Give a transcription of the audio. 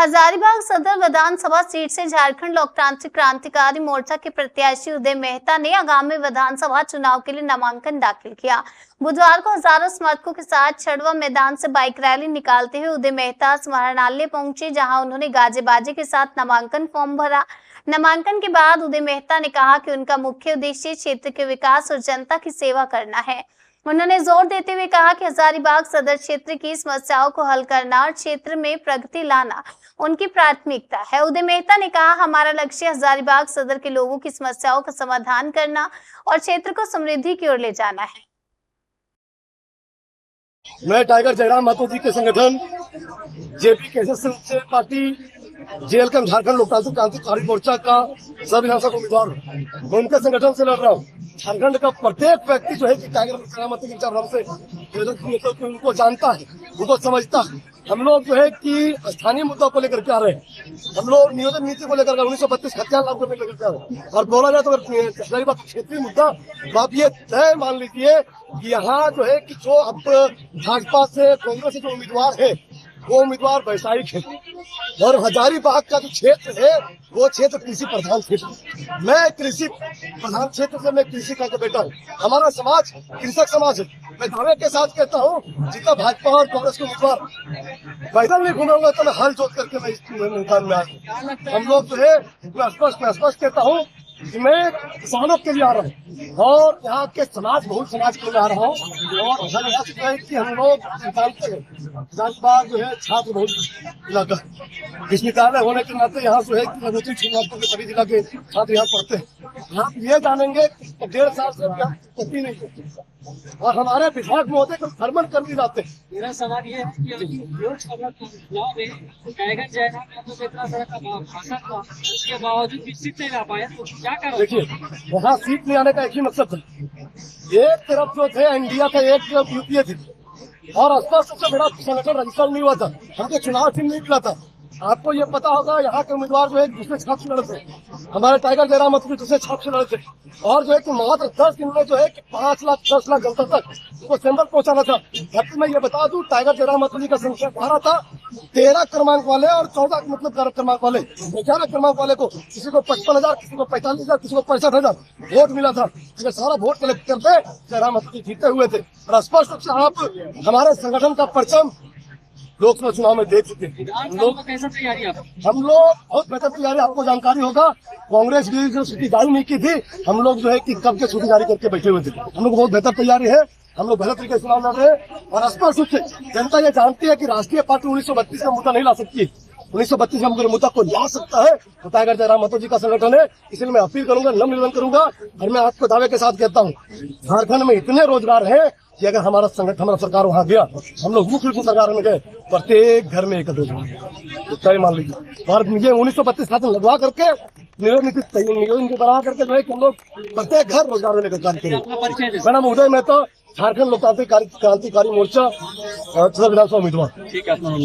हजारीबाग सदर विधानसभा सीट से झारखंड लोकतांत्रिक क्रांतिकारी मोर्चा के प्रत्याशी उदय मेहता ने आगामी विधानसभा चुनाव के लिए नामांकन दाखिल किया। बुधवार को हजारों समर्थकों के साथ छड़वा मैदान से बाइक रैली निकालते हुए उदय मेहता समाहरणालय पहुंचे, जहां उन्होंने गाजे बाजे के साथ नामांकन फॉर्म भरा। नामांकन के बाद उदय मेहता ने कहा कि उनका मुख्य उद्देश्य क्षेत्र के विकास और जनता की सेवा करना है। उन्होंने जोर देते हुए कहा कि हजारीबाग सदर क्षेत्र की समस्याओं को हल करना और क्षेत्र में प्रगति लाना उनकी प्राथमिकता है। उदय मेहता ने कहा, हमारा लक्ष्य हजारीबाग सदर के लोगों की समस्याओं का समाधान करना और क्षेत्र को समृद्धि की ओर ले जाना है। मैं टाइगर जयराम महतो जी के संगठन जेपी कैसे पार्टी जेएलकम झारखंड लोकतांत्रिक क्रांतिकारी मोर्चा का सब विधानसभा उम्मीदवार हूँ। मैं उनके संगठन से लड़ रहा हूँ। झारखंड का प्रत्येक व्यक्ति जो है कि टाइगर जयराम महतो के विचारधारा से उनको जानता है, उनको समझता है। हम लोग जो है कि स्थानीय मुद्दों को लेकर के आ रहे हैं। हम लोग नियोजन नीति को लेकर 1932 हत्या लागू करने लेकर के आ रहे हैं। और बोला जाए तो अगर क्षेत्रीय मुद्दा तो आप ये तय मान लीजिए कि यहाँ जो है कि जो अब भाजपा से कांग्रेस से जो उम्मीदवार है वो उम्मीदवार वैसायिक है और हजारीबाग का जो क्षेत्र है वो क्षेत्र कृषि प्रधान क्षेत्र। मैं कृषि प्रधान क्षेत्र से मैं कृषि का बेटा हूँ। हमारा समाज कृषक समाज है। मैं दावे के साथ कहता हूँ, जितना भाजपा और कांग्रेस के उम्मीदवार पैदल नहीं घूमेंगे तो मैं हल जोत करके मैं इस मैदान में आऊँ। हम लोग जो है मैं स्पष्ट कहता हूँ कि मैं किसानों के लिए आ रहा हूँ और यहाँ के बहुत समाज के लिए आ रहा हूँ। और कि हम लोग जानते हैं हजारीबाग जो है छात्र बहुत इलाका विश्वविद्यालय होने के नाते यहाँ जो है कि सभी जिला के छात्र यहाँ पढ़ते हैं। आप ये जानेंगे 1.5 साल से पति नहीं करते और हमारे विधायक महोदय को भ्रमण कर भी जाते हैं। मेरा सवाल ये है कि चुनाव में टाइगर जयराम महतो को इतना सारा भाषण था, उसके बावजूद भी सीट नहीं ला पाए, तो क्या करें? देखिए, वहाँ सीट नहीं आने का एक ही मकसद था। एक तरफ जो थे इंडिया था, एक तरफ यूपीए थी और स्पष्ट सबसे बड़ा संगठन रजिस्टर नहीं हुआ था। हमको चुनाव चिन्ह नहीं मिला था। आपको ये पता होगा यहाँ के उम्मीदवार जो है दूसरे छाप से लड़े थे, हमारे टाइगर जयराम महतो दूसरे छाप से लड़े थे और जो है कि मात्र 10 दिन में जो है कि 5 लाख 10 लाख जनता तक उनको सैंपल पहुंचाना था। जबकि मैं ये बता दूं, टाइगर जयराम महतो जी का संख्या 12 था। 13 क्रमांक वाले और 14 मतलब क्रमांक वाले 11 क्रमांक वाले को किसी को 55,000, किसी को 45,000, किसी को 65,000 वोट मिला था। अगर सारा वोट कलेक्ट करते जयराम महतो जी जीते हुए थे। और स्पष्ट रूप से आप हमारे संगठन का परचम लोकसभा चुनाव में देख चुके हैं। कैसा तैयारी आप? हम लोग बहुत बेहतर तैयारी, आपको जानकारी होगा कांग्रेस भी जो छुट्टी जारी नहीं की थी, हम लोग जो है कि कब के छुट्टी जारी करके बैठे हुए थे। हम लोग बहुत बेहतर तैयारी है। हम लोग बेहतर तरीके से चुनाव लड़ रहे हैं और स्पष्ट रूप से जनता ये जानती है कि राष्ट्रीय पार्टी 1932 का मुद्दा नहीं ला सकती। 1932 का मुद्दा को ला सकता है तो टाइगर जयराम महतो जी का संगठन है। इसलिए मैं अपील करूंगा, नम्र निवेदन करूंगा और मैं आपको दावे के साथ कहता हूँ, झारखंड में इतने रोजगार है कि अगर हमारा सरकार वहाँ गया, हम लोग मुख्य रूप से सरकार में गए, प्रत्येक घर में एक रोजगार तय मान लीजिए। और ये 1932 खाते लगवा करके नियोजन बना करके जो है कि हम लोग प्रत्येक घर रोजगार देने का कार्य करें। मेरा नाम उदय मेहता, झारखंड लोकतांत्रिक क्रांतिकारी मोर्चा विधानसभा उम्मीदवार। ठीक है।